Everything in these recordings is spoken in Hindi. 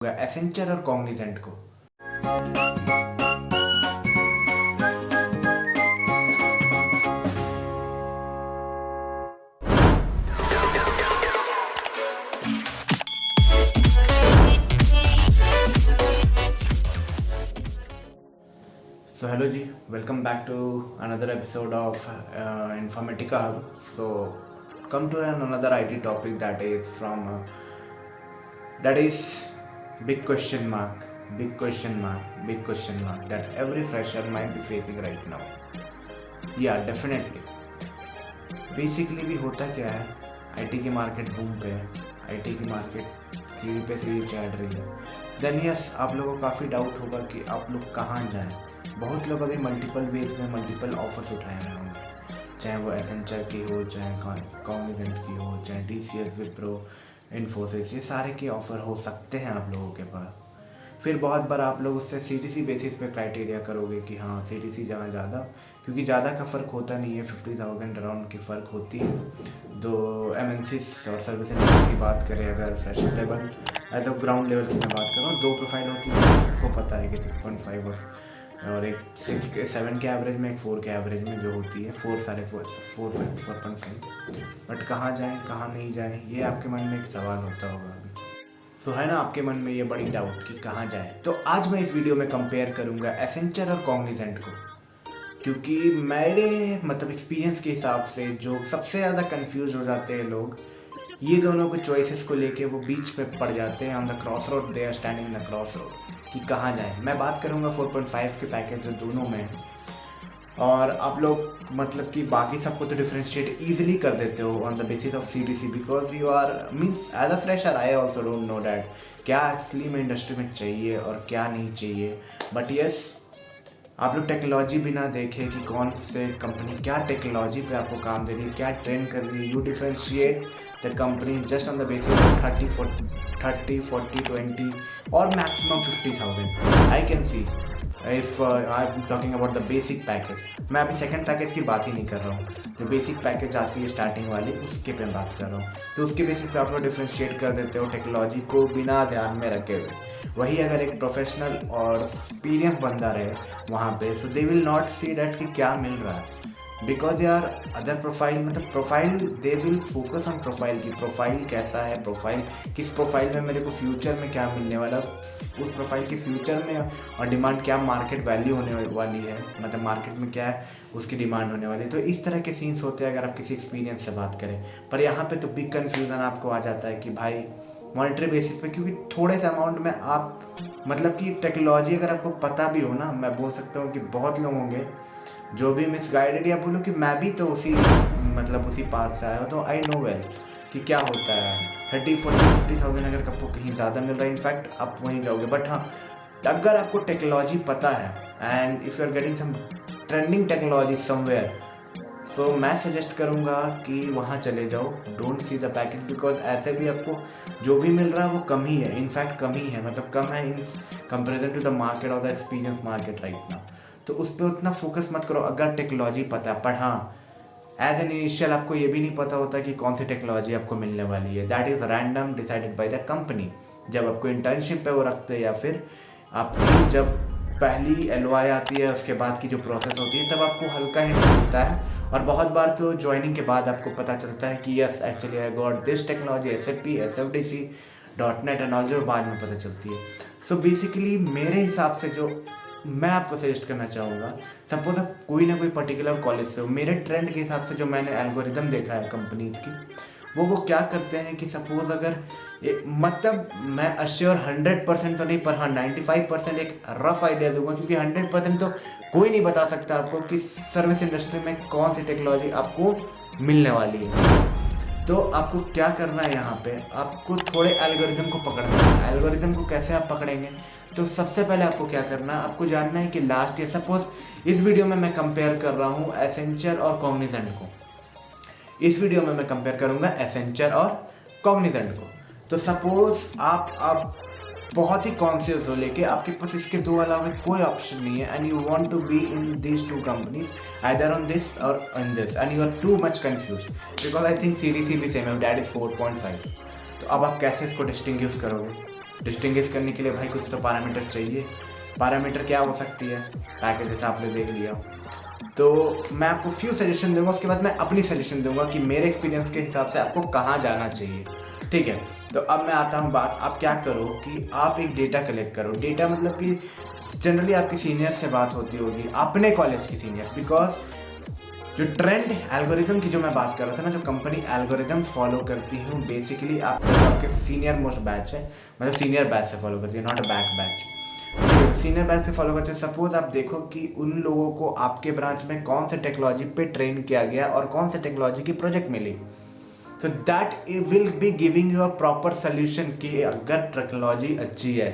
एसेंचर और कॉग्निजेंट को। So hello ji, welcome back to another episode of Informatica Hub. So come to another IT topic that is big question mark that every fresher might be facing right now. Yeah, definitely. Basically भी होता क्या है, आईटी की मार्केट बूम पे है, आईटी की मार्केट सीढ़ी पे सीढ़ी चढ़ रही है। देन यस, आप लोगों को काफ़ी डाउट होगा कि आप लोग कहाँ जाएं। बहुत लोग अभी मल्टीपल वेज में मल्टीपल ऑफर्स उठाए हुए होंगे, चाहे वो एसेंचर की हो, चाहे कॉग्निजेंट की हो, चाहे टीसीएस, विप्रो, इन्फोसिस, ये सारे के ऑफ़र हो सकते हैं आप लोगों के पास। फिर बहुत बार आप लोग उससे सीटीसी बेसिस पे क्राइटेरिया करोगे कि हाँ सीटीसी जहाँ ज़्यादा, क्योंकि ज़्यादा का फ़र्क होता नहीं है, 50,000 अराउंड की फ़र्क होती है। दो एमएनसीज और सर्विस इंडस्ट्री की बात करें, अगर फ्रेशर लेवल तो ग्राउंड लेवल की मैं बात कर रहा हूँ, दो प्रोफाइल होती है, सबको पता है कि 6.5 और एक 6 के 7 के एवरेज में, एक 4 के एवरेज में जो होती है 4.5। बट कहाँ जाएँ कहाँ नहीं जाएँ, ये आपके मन में एक सवाल होता होगा अभी। सो है ना आपके मन में ये बड़ी डाउट कि कहाँ जाए। तो आज मैं इस वीडियो में कंपेयर करूँगा एसेंचर और कॉग्निजेंट को, क्योंकि मेरे एक्सपीरियंस के हिसाब से जो सबसे ज़्यादा कंफ्यूज हो जाते हैं लोग, ये दोनों को चॉइसेस को लेके वो बीच पे पड़ जाते हैं। On the cross road, they are standing in the cross road कि कहाँ जाएँ। मैं बात करूँगा 4.5 के पैकेज जो दोनों में है, और आप लोग कि बाकी सबको तो डिफरेंशिएट ईजिली कर देते हो on the basis of CTC, because you are means as a fresher I also don't know that क्या एक्चुअली में इंडस्ट्री में चाहिए और क्या नहीं चाहिए। बट यस, आप लोग टेक्नोलॉजी भी ना देखें कि कौन से कंपनी क्या टेक्नोलॉजी पे आपको काम दे रही है, क्या ट्रेंड कर रही है। You differentiate the company just on the basis of 30, 40, 20 और maximum 50,000 I can see. If I am talking about the basic package, मैं अभी सेकंड पैकेज की बात ही नहीं कर रहा हूँ, जो बेसिक पैकेज आती है स्टार्टिंग वाली, उसके पे बात कर रहा हूँ। तो उसके बेसिस पे आप लोग डिफ्रेंशिएट कर देते हो टेक्नोलॉजी को बिना ध्यान में रखे हुए। वही अगर एक प्रोफेशनल और एक्सपीरियंस बंदा रहे वहाँ पे, so they will not see that कि क्या मिल रहा है, बिकॉज यार other profile they will focus on profile की प्रोफाइल कैसा है, प्रोफाइल किस प्रोफाइल में मेरे को फ्यूचर में क्या मिलने वाला, उस प्रोफाइल के फ्यूचर में और डिमांड क्या, मार्केट वैल्यू होने वाली है, मार्केट में क्या है उसकी डिमांड होने वाली है। तो इस तरह के सीन्स होते हैं अगर आप किसी एक्सपीरियंस से बात करें। पर यहाँ पे तो बिग कन्फ्यूज़न आपको आ जाता है कि भाई मॉनिटरी बेसिस पे, क्योंकि थोड़े से अमाउंट में आप कि टेक्नोलॉजी अगर आपको पता भी हो ना, मैं बोल सकता हूँ कि बहुत लोग होंगे जो भी मिसगाइडेड, या बोलो कि मैं भी तो उसी पास से आया हूँ, तो आई नो वेल कि क्या होता है। 30, 40, 50,000 अगर आपको कहीं ज़्यादा मिल रहा है, इनफैक्ट आप वहीं जाओगे। बट हाँ, अगर आपको टेक्नोलॉजी पता है and if you are getting some trending technology somewhere, so मैं सजेस्ट करूँगा कि वहाँ चले जाओ। Don't see the package, because ऐसे भी आपको जो भी मिल रहा है वो कम ही है, इनफैक्ट कम ही है, कम है in comparison to the market और the experience market right now. तो उस पर उतना फोकस मत करो अगर टेक्नोलॉजी पता है। पर हाँ, एज एन इनिशियल आपको ये भी नहीं पता होता कि कौन सी टेक्नोलॉजी आपको मिलने वाली है। That is random decided by the company. जब आपको इंटर्नशिप पे वो रखते हैं, या फिर आपकी जब पहली एलओआई आती है, उसके बाद की जो प्रोसेस होती है, तब आपको हल्का हिंट मिलता है। और बहुत बार तो ज्वाइनिंग के बाद आपको पता चलता है कि yes actually I got this technology, SAP, SFDC, .NET and all, जो बाद में पता चलती है। सो बेसिकली मेरे हिसाब से जो मैं आपको सजेस्ट करना चाहूँगा, सपोज आप कोई ना कोई पर्टिकुलर कॉलेज से हो, मेरे ट्रेंड के हिसाब से जो मैंने एल्गोरिदम देखा है कंपनीज की, वो क्या करते हैं कि सपोज अगर मैं अश्योर 100% तो नहीं, पर हाँ 95% एक रफ आइडिया दूंगा, क्योंकि 100% तो कोई नहीं बता सकता आपको कि सर्विस इंडस्ट्री में कौन सी टेक्नोलॉजी आपको मिलने वाली है। तो आपको क्या करना है, यहाँ पे आपको थोड़े एल्गोरिदम को पकड़ना है। एल्गोरिदम को कैसे आप पकड़ेंगे, तो सबसे पहले आपको क्या करना है, आपको जानना है कि लास्ट ईयर, सपोज इस वीडियो में मैं कंपेयर कर रहा हूँ एसेंचर और कॉग्निजेंट को, इस वीडियो में मैं कंपेयर करूँगा एसेंचर और कॉग्निजेंट को। तो सपोज आप बहुत ही कॉन्शियस हो, लेके आपके पास इसके दो अलावा कोई ऑप्शन नहीं है, and you want to be in this two companies, either on this or on this, and you are too much confuse, because I think CDC भी सेम है, दैट इज 4.5। तो अब आप कैसे इसको डिस्टिंग्विश करोगे? डिस्टिंग्विश करने के लिए भाई कुछ तो पैरामीटर चाहिए। पैरामीटर क्या हो सकती है, पैकेज जैसा आपने देख लिया। तो मैं आपको फ्यू सजेशन दूंगा, उसके बाद मैं अपनी सजेशन दूंगा कि मेरे एक्सपीरियंस के हिसाब से आपको कहाँ जाना चाहिए। ठीक है, तो अब मैं आता हूँ बात, आप क्या करो कि आप एक डेटा कलेक्ट करो। डेटा मतलब कि जनरली आपके सीनियर से बात होती होगी, अपने कॉलेज की सीनियर, बिकॉज जो ट्रेंड एल्गोरिदम की जो मैं बात कर रहा था ना, जो कंपनी एल्गोरिदम फॉलो करती हूँ बेसिकली आपके सीनियर मोस्ट बैच है, मतलब सीनियर बैच से फॉलो करती है, not a back batch, senior batch से फॉलो करते हैं। सपोज आप देखो कि उन लोगों को आपके ब्रांच में कौन से टेक्नोलॉजी पे ट्रेन किया गया और कौन से टेक्नोलॉजी की प्रोजेक्ट मिली, so that will be giving you a proper solution कि अगर टेक्नोलॉजी अच्छी है,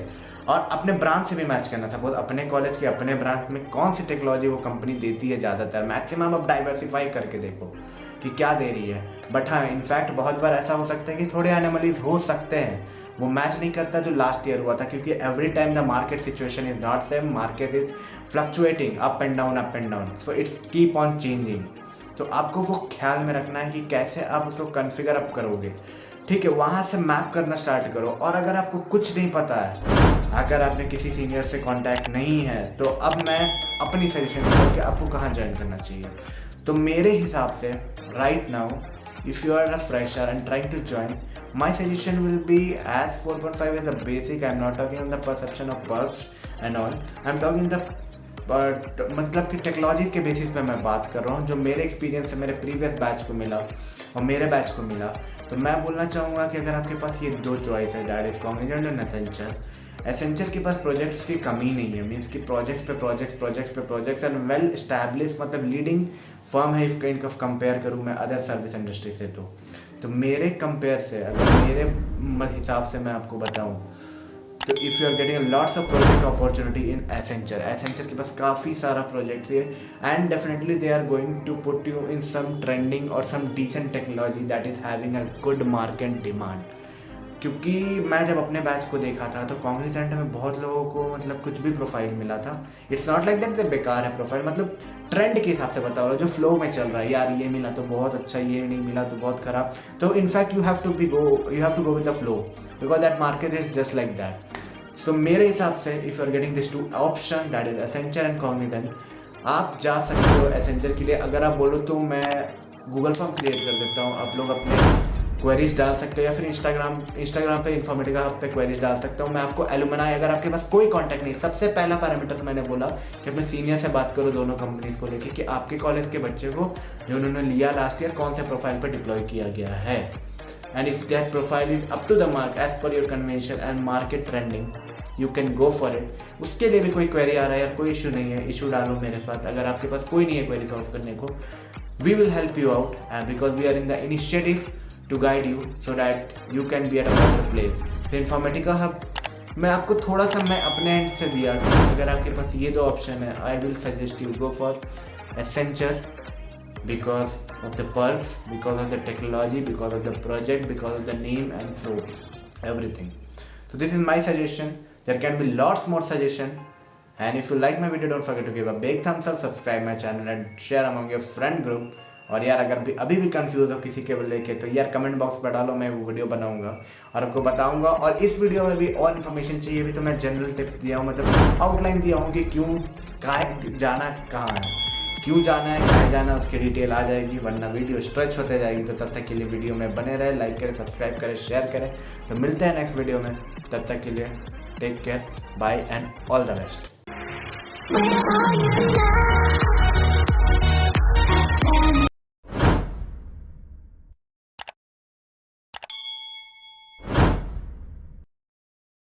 और अपने ब्रांच से भी मैच करना। सपोज अपने कॉलेज के अपने ब्रांच में कौन सी टेक्नोलॉजी वो कंपनी देती है ज़्यादातर, मैक्सिमम अब डाइवर्सिफाई करके देखो कि क्या दे रही है। बट हाँ, इनफैक्ट बहुत बार ऐसा हो सकता है कि थोड़े एनोमलीज हो सकते हैं, वो मैच नहीं करता जो लास्ट ईयर हुआ था, क्योंकि every time the market situation is not same, market is fluctuating up and down, so it's keep on changing. तो आपको वो ख्याल में रखना है कि कैसे आप उसको कन्फिगर अप करोगे। ठीक है, वहाँ से मैप करना स्टार्ट करो। और अगर आपको कुछ नहीं पता है, अगर आपने किसी सीनियर से कांटेक्ट नहीं है, तो अब मैं अपनी सजेशन दूंगा कि आपको कहाँ ज्वाइन करना चाहिए। तो मेरे हिसाब से right now if you are a fresher and trying to join, my suggestion will be as 4.5 is the basic. I'm not talking on the perception of perks and all, I'm talking the मतलब कि टेक्नोलॉजी के बेसिस पे मैं बात कर रहा हूँ, जो मेरे एक्सपीरियंस से मेरे प्रीवियस बैच को मिला और मेरे बैच को मिला। तो मैं बोलना चाहूँगा कि अगर आपके पास ये दो चॉइस है, that is Cognizant and Accenture. Accenture के पास प्रोजेक्ट्स की कमी नहीं है, मीन्स कि प्रोजेक्ट्स एंड वेल एस्टैब्लिश, मतलब लीडिंग फर्म है इफ काइंड ऑफ कंपेयर करूँ मैं अदर सर्विस इंडस्ट्री से। तो मेरे कंपेयर से, अगर मेरे हिसाब से मैं आपको बताऊं, तो if you are getting lots of project opportunity in Accenture के पास काफ़ी सारा प्रोजेक्ट्स है, and definitely they are going to put you in some trending or some decent technology that is having a good market demand. क्योंकि मैं जब अपने बैच को देखा था तो कॉग्निजेंट में बहुत लोगों को मतलब कुछ भी प्रोफाइल मिला था। इट्स नॉट लाइक दैट बेकार है प्रोफाइल, मतलब ट्रेंड के हिसाब से बता रहा हूँ, जो फ्लो में चल रहा है, यार ये मिला तो बहुत अच्छा, ये नहीं मिला तो बहुत खराब। तो in fact you have to go with the flow, because that market is just like that. So मेरे हिसाब से if you are getting this two option, that is Accenture and Cognizant, आप जा सकते हो एसेंचर के लिए। अगर आप बोलो तो मैं गूगल फॉर्म क्रिएट कर देता हूँ, आप लोग अपने क्वेरीज डाल सकते हो, या फिर इंस्टाग्राम पे इन्फॉर्मेटिका हब पे क्वेरीज डाल सकते हो। मैं आपको एलुमनाई, अगर आपके पास कोई कांटेक्ट नहीं, सबसे पहला पैरामीटर मैंने बोला कि अपने सीनियर से बात करो दोनों कंपनीज को लेके कि आपके कॉलेज के बच्चे को जो उन्होंने लिया लास्ट ईयर कौन से प्रोफाइल पर डिप्लॉय किया गया है, and if that profile is up to the mark as per your convention and market trending, you can go for it. उसके लिए भी कोई क्वेरी आ रहा है या कोई इशू नहीं है, इशू डालो मेरे साथ। अगर आपके पास कोई नहीं है क्वेरी सॉल्व करने को, we will help you out, because we are in the initiative to guide you so that you can be at a better place. तो इन्फॉर्मेटिका हब मैं आपको थोड़ा सा मैं अपने एंड से दिया कि अगर आपके पास ये दो ऑप्शन है, I will suggest you go for Accenture because of the perks, because of the technology, because of the project, because of the name and flow, everything. So this is my suggestion. There can be lots more suggestion. And if you like my video, don't forget to give a big thumbs up, subscribe my channel and share among your friend group. और यार अगर अभी भी कंफ्यूज हो किसी के लेके, तो यार कमेंट बॉक्स पर डालो, मैं वो वीडियो बनाऊंगा और आपको बताऊंगा। और इस वीडियो में भी और इन्फॉर्मेशन चाहिए भी तो मैं जनरल टिप्स दिया हूँ, मतलब आउटलाइन दिया हूँ कि क्यों कहाँ जाना, कहाँ है, क्यों जाना है, कहाँ जाना, उसकी डिटेल आ जाएगी, वरना वीडियो स्ट्रेच होते जाएगी। तो तब तक के लिए वीडियो में बने रहे, लाइक करें, सब्सक्राइब करें, शेयर करें। तो मिलते हैं नेक्स्ट वीडियो में, तब तक के लिए take care, bye and all the best.